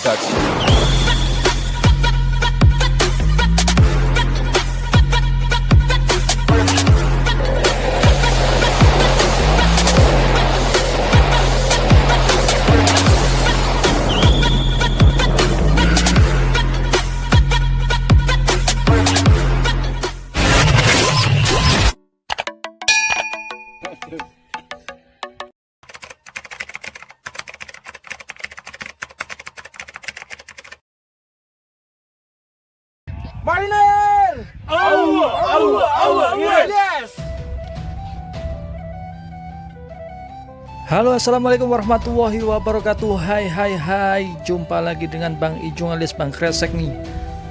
touch. Mariner! Yes! Halo, assalamualaikum warahmatullahi wabarakatuh. Hai, jumpa lagi dengan Bang Ijung alias Bang Kresek nih.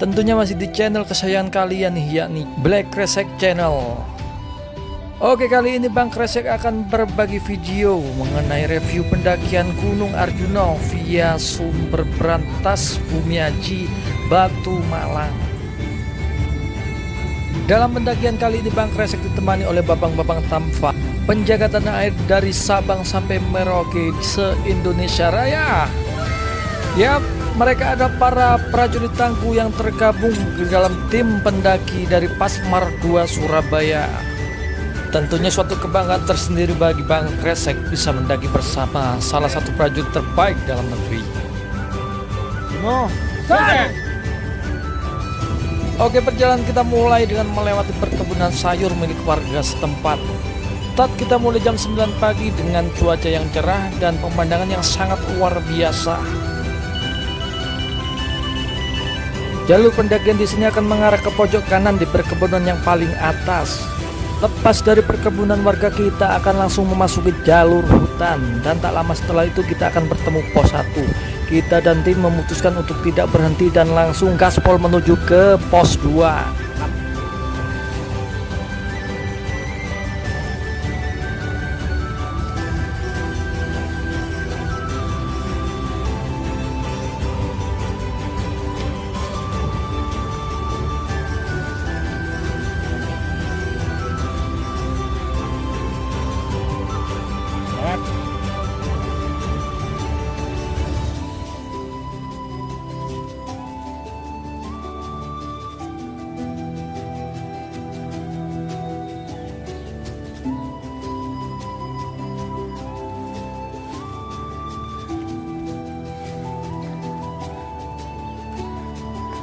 Tentunya masih di channel kesayangan kalian nih, yakni Black Kresek Channel. Oke, kali ini Bang Kresek akan berbagi video mengenai review pendakian Gunung Arjuna via sumber berantas Bumiaji, Batu Malang. Dalam pendakian kali ini Bang Kresek ditemani oleh babang-babang Tamfa, penjaga tanah air dari Sabang sampai Merauke se-Indonesia Raya. Yap, mereka ada para prajurit tangguh yang tergabung di dalam tim pendaki dari Pasmar 2 Surabaya. Tentunya suatu kebanggaan tersendiri bagi Bang Kresek bisa mendaki bersama salah satu prajurit terbaik dalam negeri. Oke, perjalanan kita mulai dengan melewati perkebunan sayur milik warga setempat. Kita mulai jam 9 pagi dengan cuaca yang cerah dan pemandangan yang sangat luar biasa. Jalur pendakian di sini akan mengarah ke pojok kanan di perkebunan yang paling atas. Lepas dari perkebunan warga, kita akan langsung memasuki jalur hutan, dan tak lama setelah itu kita akan bertemu pos 1. Kita dan tim memutuskan untuk tidak berhenti dan langsung gaspol menuju ke pos 2.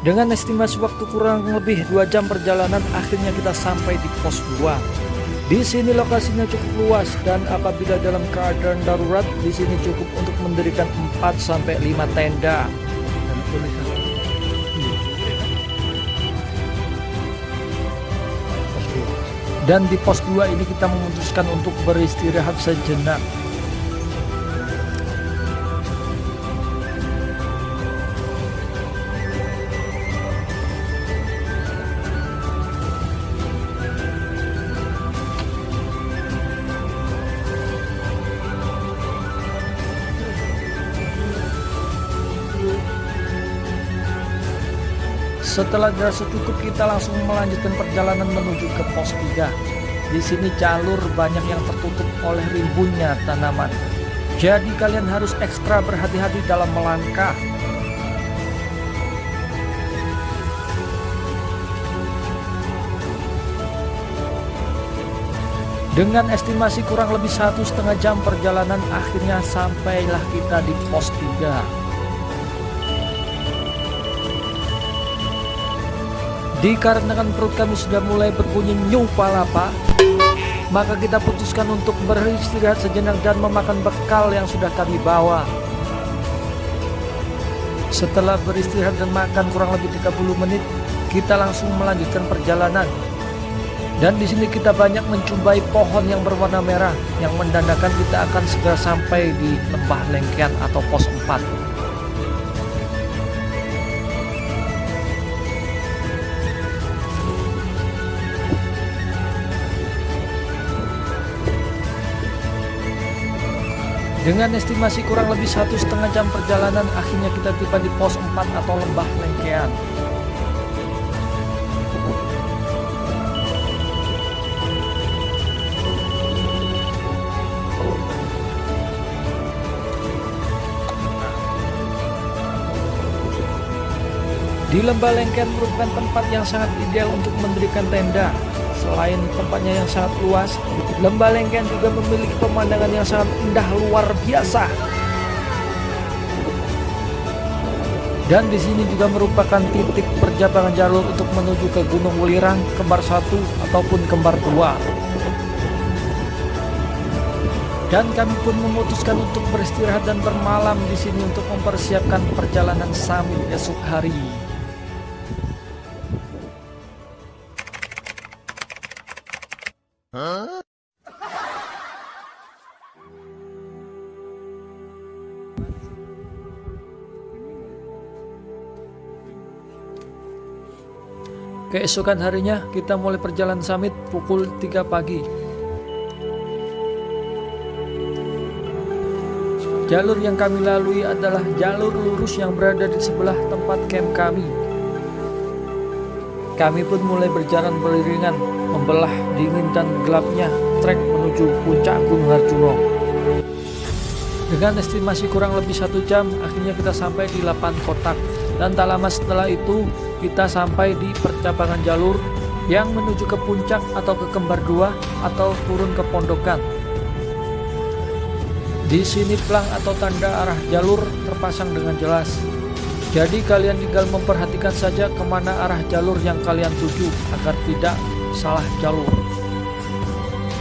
Dengan estimasi waktu kurang lebih 2 jam perjalanan, akhirnya kita sampai di pos 2. Di sini lokasinya cukup luas dan apabila dalam keadaan darurat, di sini cukup untuk mendirikan 4 sampai 5 tenda. Dan di pos 2 ini kita memutuskan untuk beristirahat sejenak. Setelah dirasa cukup, kita langsung melanjutkan perjalanan menuju ke pos 3. Di sini jalur banyak yang tertutup oleh rimbunnya tanaman. Jadi kalian harus ekstra berhati-hati dalam melangkah. Dengan estimasi kurang lebih 1,5 jam perjalanan, akhirnya sampailah kita di pos 3. Dikarenakan perut kami sudah mulai berbunyi nyupalapa, maka kita putuskan untuk beristirahat sejenak dan memakan bekal yang sudah kami bawa. Setelah beristirahat dan makan kurang lebih 30 menit, kita langsung melanjutkan perjalanan. Dan di sini kita banyak menjumpai pohon yang berwarna merah yang menandakan kita akan segera sampai di Lembah Lengkean atau pos 4. Dengan estimasi kurang lebih 1,5 jam perjalanan, akhirnya kita tiba di pos 4 atau Lembah Lengkean. Di Lembah Lengken merupakan tempat yang sangat ideal untuk mendirikan tenda. Selain tempatnya yang sangat luas, Lembah Lengken juga memiliki pemandangan yang sangat indah luar biasa. Dan di sini juga merupakan titik percabangan jalur untuk menuju ke Gunung Welirang, Kembar 1 ataupun Kembar 2. Dan kami pun memutuskan untuk beristirahat dan bermalam di sini untuk mempersiapkan perjalanan summit esok hari. Keesokan harinya kita mulai perjalanan summit pukul 3 pagi. Jalur yang kami lalui adalah jalur lurus yang berada di sebelah tempat camp kami. Kami pun mulai berjalan beriringan, membelah dingin dan gelapnya trek menuju puncak Gunung Arjuna. Dengan estimasi kurang lebih 1 jam, akhirnya kita sampai di Lapan Kotak. Dan tak lama setelah itu, kita sampai di percabangan jalur yang menuju ke puncak atau ke Kembar 2 atau turun ke Pondokan. Di sini pelang atau tanda arah jalur terpasang dengan jelas. Jadi kalian tinggal memperhatikan saja kemana arah jalur yang kalian tuju agar tidak salah jalur.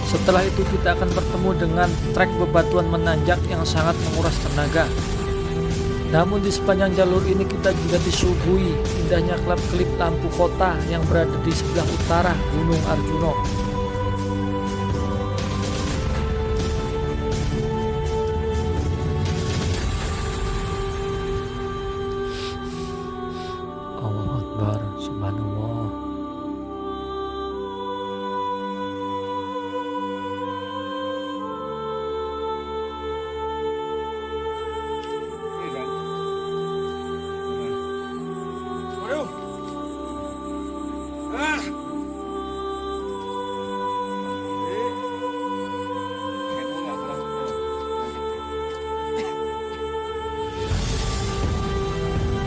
Setelah itu kita akan bertemu dengan trek bebatuan menanjak yang sangat menguras tenaga. Namun di sepanjang jalur ini kita juga disuguhi indahnya kelap-kelip lampu kota yang berada di sebelah utara Gunung Arjuna. Allahu Akbar, subhanallah.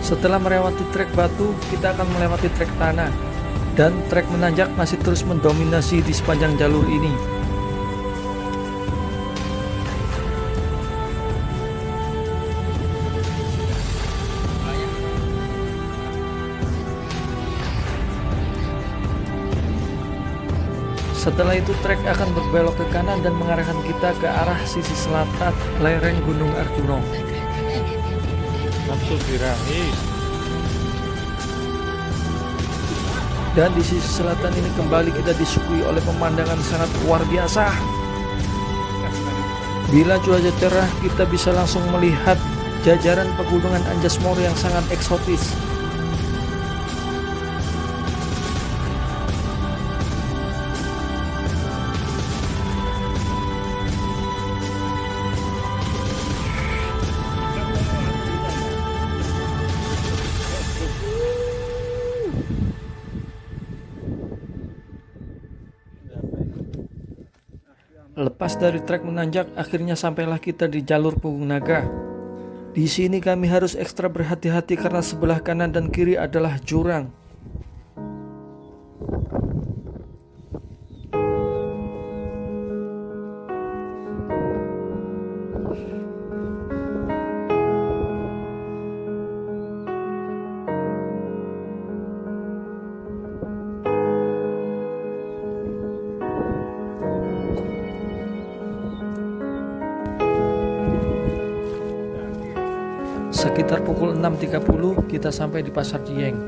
Setelah melewati trek batu, kita akan melewati trek tanah. Dan trek menanjak masih terus mendominasi di sepanjang jalur ini. Setelah itu trek akan berbelok ke kanan dan mengarahkan kita ke arah sisi selatan lereng Gunung Arjuna. Dan di sisi selatan ini kembali kita disuguhi oleh pemandangan sangat luar biasa. Bila cuaca cerah, kita bisa langsung melihat jajaran pegunungan Anjasmara yang sangat eksotis. Lepas dari trek menanjak, akhirnya sampailah kita di jalur Punggung Naga. Di sini kami harus ekstra berhati-hati karena sebelah kanan dan kiri adalah jurang. Sekitar pukul 6.30 kita sampai di Pasar Dieng.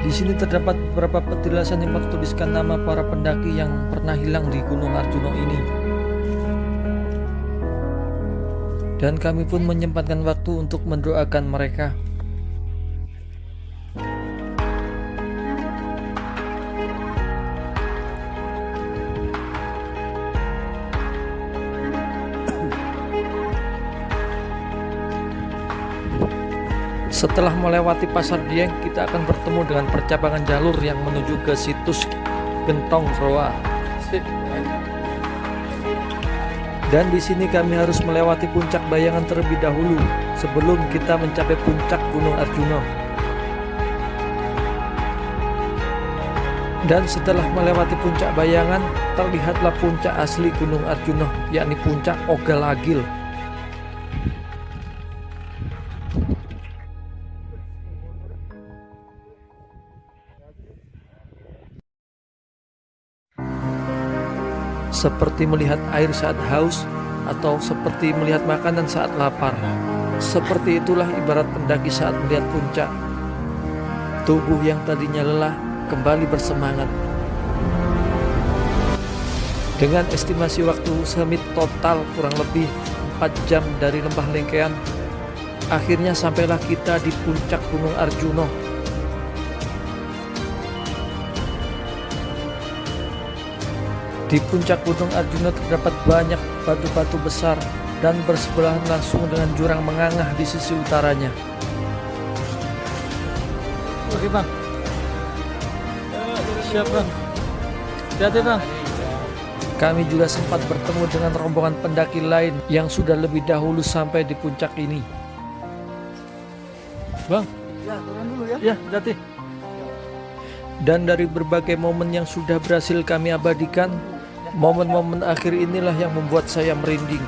Di sini terdapat beberapa petilasan yang bertuliskan nama para pendaki yang pernah hilang di Gunung Arjuna ini. Dan kami pun menyempatkan waktu untuk mendoakan mereka. Setelah melewati Pasar Dieng, kita akan bertemu dengan percabangan jalur yang menuju ke situs Gentong Roa. Dan di sini kami harus melewati puncak Bayangan terlebih dahulu sebelum kita mencapai puncak Gunung Arjuna. Dan setelah melewati puncak bayangan, terlihatlah puncak asli Gunung Arjuna, yakni puncak Ogalagil. Seperti melihat air saat haus, atau seperti melihat makanan saat lapar. Seperti itulah ibarat pendaki saat melihat puncak. Tubuh yang tadinya lelah kembali bersemangat. Dengan estimasi waktu summit total kurang lebih 4 jam dari Lembah Lengkean, akhirnya sampailah kita di puncak Gunung Arjuna. Di puncak Gunung Arjuna terdapat banyak batu-batu besar dan bersebelahan langsung dengan jurang mengangah di sisi utaranya. Oke bang, siap bang, hati-hati bang. Kami juga sempat bertemu dengan rombongan pendaki lain yang sudah lebih dahulu sampai di puncak ini. Bang, Ya, turun dulu ya. ya hati-hati. Dan dari berbagai momen yang sudah berhasil kami abadikan, momen-momen akhir inilah yang membuat saya merinding.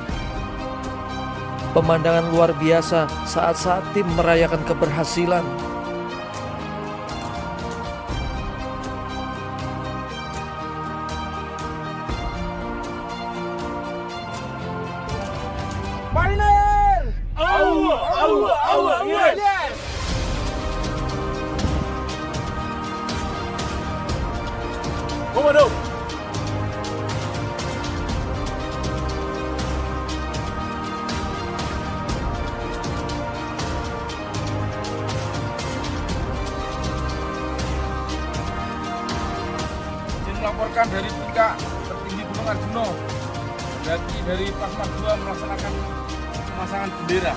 Pemandangan luar biasa saat-saat tim merayakan keberhasilan. Mariner! Yes! Komando! Izin melaporkan dari puncak tertinggi Gunung Arjuna. Dari Pasma 2 melaksanakan pemasangan bendera.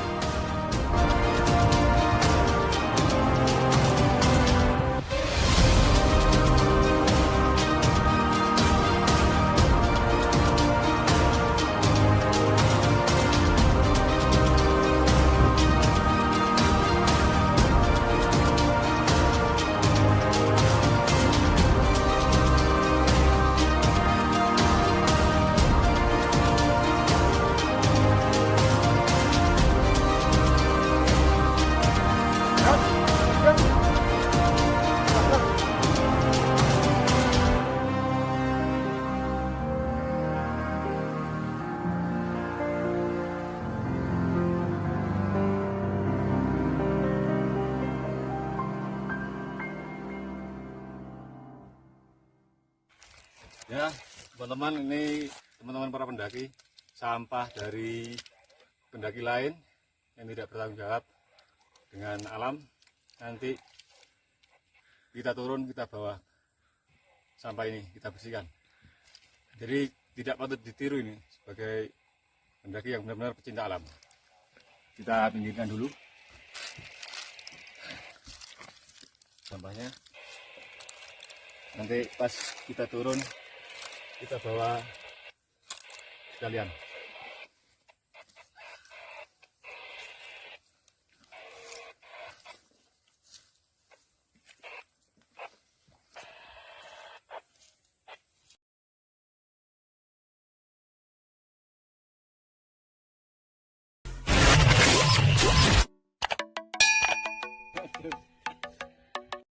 Ya, teman-teman, ini teman-teman para pendaki, sampah dari pendaki lain yang tidak bertanggung jawab dengan alam. Nanti kita turun, kita bawa sampah ini, kita bersihkan. Jadi tidak patut ditiru ini sebagai pendaki yang benar-benar pecinta alam. Kita pinggirkan dulu sampahnya. Nanti pas kita turun, kita bawa sekalian.